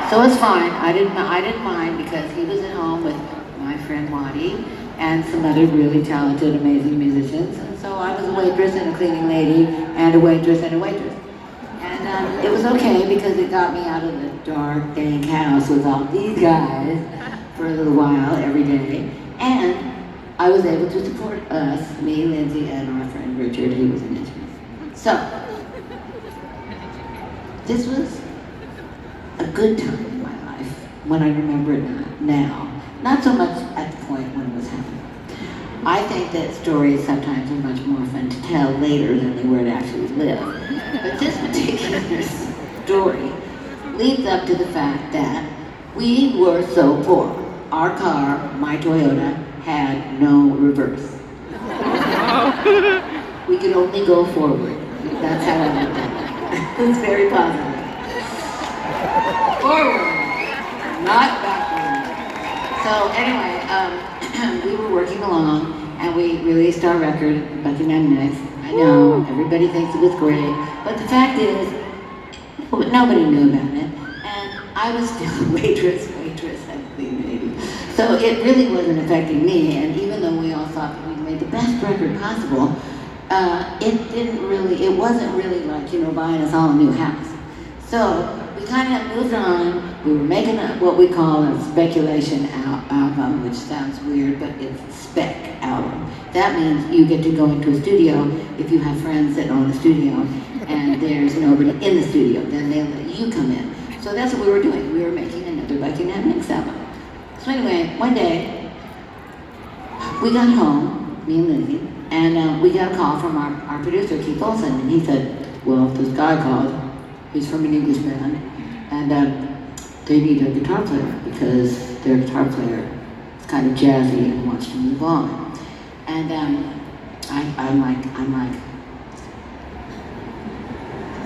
So it's fine. I didn't mind because he was at home with my friend Waddy and some other really talented, amazing musicians. And so I was a waitress and a cleaning lady and a waitress and a waitress. And it was okay because it got me out of the dark, dank house with all these guys for a little while every day. And I was able to support us, me, Lindsay, and our friend Richard, who was an instrument. So, this was a good time in my life when I remember it now. Not so much at the point when it was happening. I think that stories sometimes are much more fun to tell later than they were to actually live. But this particular story leads up to the fact that we were so poor. Our car, my Toyota, had no reverse. We could only go forward. That's how I looked at it. It was very positive. Forward, not backward. So anyway, we were working along and we released our record, Buckingham Mix. I know, everybody thinks it was great, but the fact is, nobody knew about it. And I was still a waitress and clean lady. So it really wasn't affecting me, and even though we all thought that we made the best record possible, it wasn't really like, buying us all a new house. So we kind of moved on. We were making what we call a speculation album, which sounds weird, but it's a spec album. That means you get to go into a studio if you have friends that own a studio and there's nobody in the studio, then they'll let you come in. So that's what we were doing. We were making another Buckingham Mix album. So anyway, one day, we got home, me and Lindsay, and we got a call from our producer, Keith Olsen, and he said, well, this guy called, he's from an English band, and they need a guitar player because their guitar player is kind of jazzy and wants to move on. And I'm like,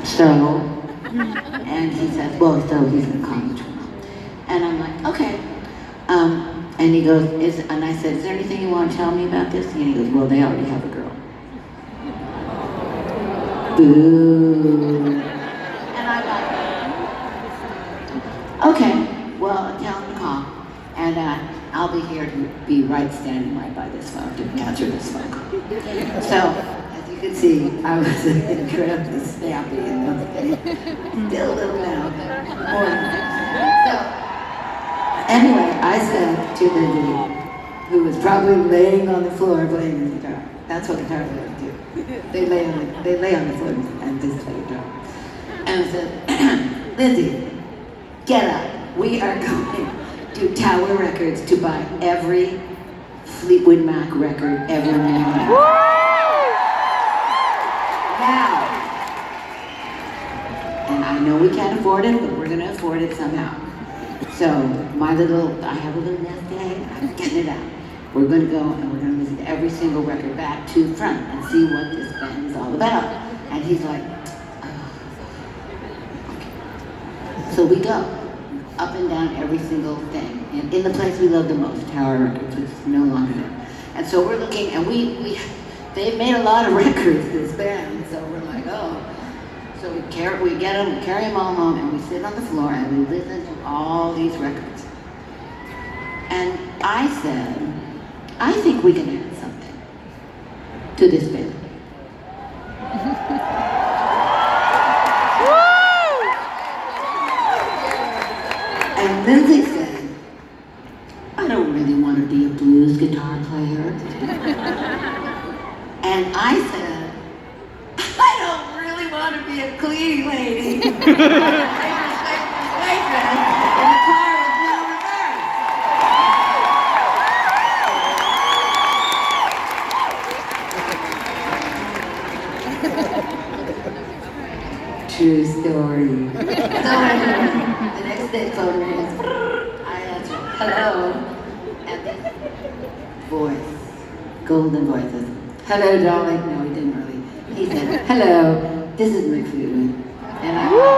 so, and he says, well, so he's gonna call me tomorrow. And I'm like, okay. And he goes, and I said, is there anything you want to tell me about this? And he goes, well, they already have a girl. Boo. And I'm like, okay, well, tell him to call. And I'll be here to be standing right by this phone to answer this phone call. So, as you can see, I was incredibly snappy and still a little loud, but more than that. So, anyway, I said to Lindsay, who was probably laying on the floor playing the guitar. That's what guitar players do. They lay on the floor and just play guitar. And I said, Lindsay, get up. We are going to Tower Records to buy every Fleetwood Mac record ever made. Now, and I know we can't afford it, but we're going to afford it somehow. So, I have a little nest egg, I'm getting it out. We're going to go and we're going to listen to every single record back to front and see what this band is all about. And he's like, oh, okay. So we go up and down every single thing in the place we love the most, Tower Records, which is no longer there. And so we're looking, and they've made a lot of records, this band, so we're like, oh. So we get them, we carry them all home, and we sit on the floor and we listen to all these records. And I said, I think we can add something to this band. And Lindsay said, I don't really want to be a blues guitar player. And I said, I don't really want to be a cleaning lady. True story. So anyway, the next day phone rings. I answer, hello. And this voice, golden voices. Hello, darling. No, he didn't really. He said, hello, this is McFleetwood. And I'm like,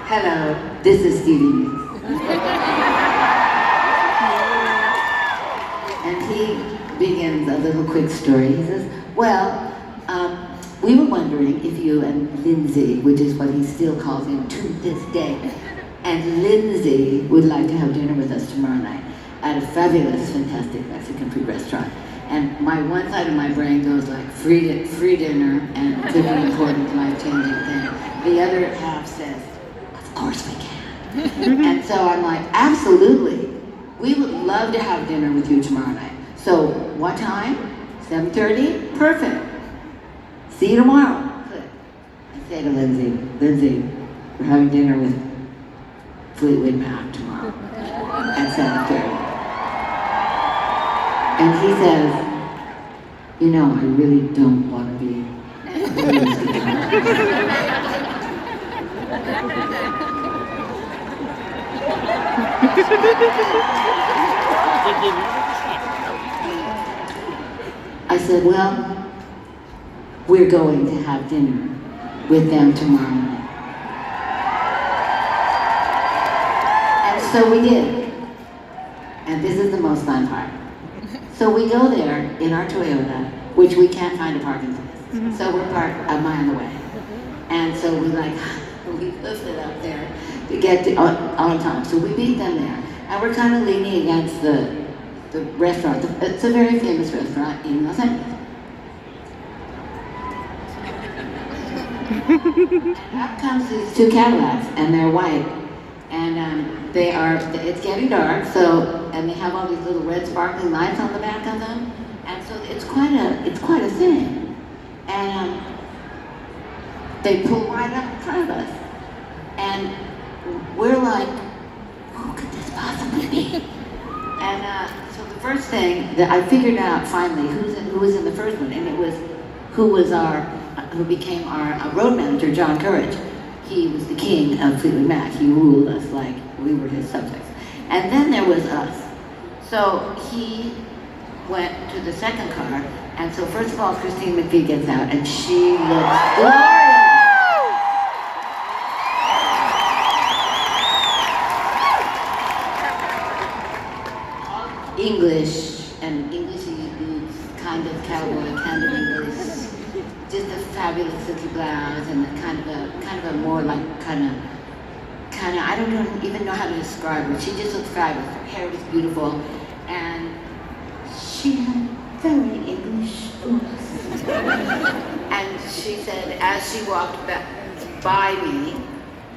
hello, this is Stevie. And he begins a little quick story. He says, well, we were wondering if you and Lindsay, which is what he still calls him to this day. And Lindsay would like to have dinner with us tomorrow night at a fabulous, fantastic Mexican food restaurant. And my one side of my brain goes like, free dinner and could be important, life-changing thing. The other half says, of course we can. And so I'm like, absolutely. We would love to have dinner with you tomorrow night. So what time? 7:30? Perfect. See you tomorrow. Good. I say to Lindsay, we're having dinner with Fleetwood Mac tomorrow at 7:30. And he says, you know, I really don't want to be. I said, well, we're going to have dinner with them tomorrow night. And so we did. And this is the most fun part. So we go there in our Toyota, which we can't find a parking place. So we're parked a mile away. And so we lift it up there to get on time. So we meet them there. And we're kind of leaning against the restaurant. It's a very famous restaurant in Los Angeles. Up comes these two Cadillacs, and they're white. And it's getting dark, and they have all these little red sparkling lights on the back of them. And so it's quite a thing. And they pull right up in front of us. And we're like, who could this possibly be? And so the first thing that I figured out finally who was in the first one, and it was who became our road manager, John Courage. He was the king of Fleetwood Mac. He ruled us like we were his subjects. And then there was us. So he went to the second car, and so first of all, Christine McVie gets out, and she looks glorious. English and Englishy boots, kind of cowboy, kind of English, just a fabulous silky blouse and kind of a more like kind of I don't even know how to describe her. She just looked fabulous. Her hair was beautiful, and she had very English boots. And she said, as she walked by me,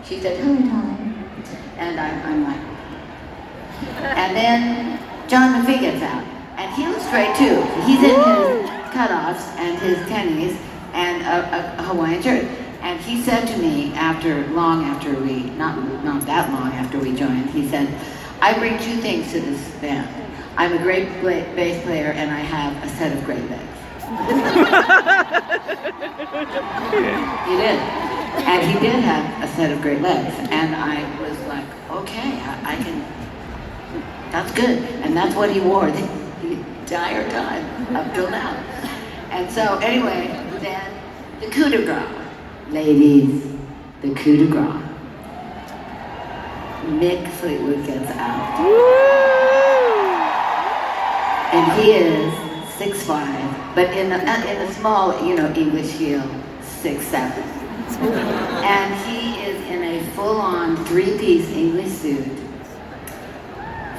she said, "Hello, darling," and I'm like, and then John McVie gets out, and he looks great too. He's in his cutoffs and his tennies and a Hawaiian shirt. And he said to me not that long after we joined, he said, "I bring two things to this band. I'm a great bass player, and I have a set of great legs." He did. And he did have a set of great legs. And I was like, okay, I can. That's good, and that's what he wore the entire time up till now. And so anyway, then the coup de grace, ladies, the coup de grace. Mick Fleetwood gets out, and he is 6'5", but in a small, English heel, 6'7", and he is in a full-on three-piece English suit.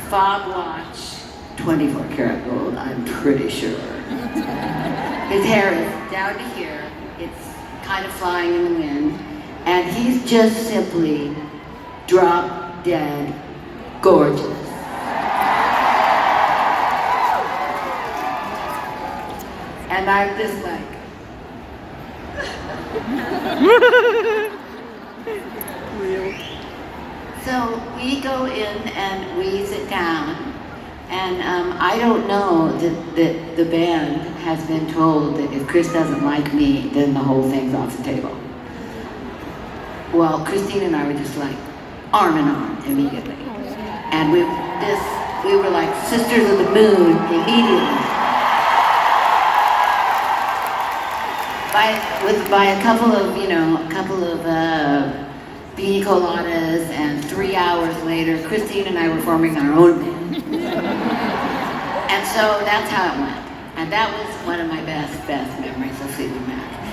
Fob watch, 24 karat gold, I'm pretty sure. His hair is down to here, it's kind of flying in the wind, and he's just simply drop dead gorgeous. And I'm just like, so we go in and we sit down, and I don't know that the band has been told that if Chris doesn't like me, then the whole thing's off the table. Well, Christine and I were just like arm in arm immediately, and we were like sisters of the moon immediately. By a couple of pina coladas, and 3 hours later, Christine and I were forming our own band. And so that's how it went. And that was one of my best memories of Fleetwood Mac.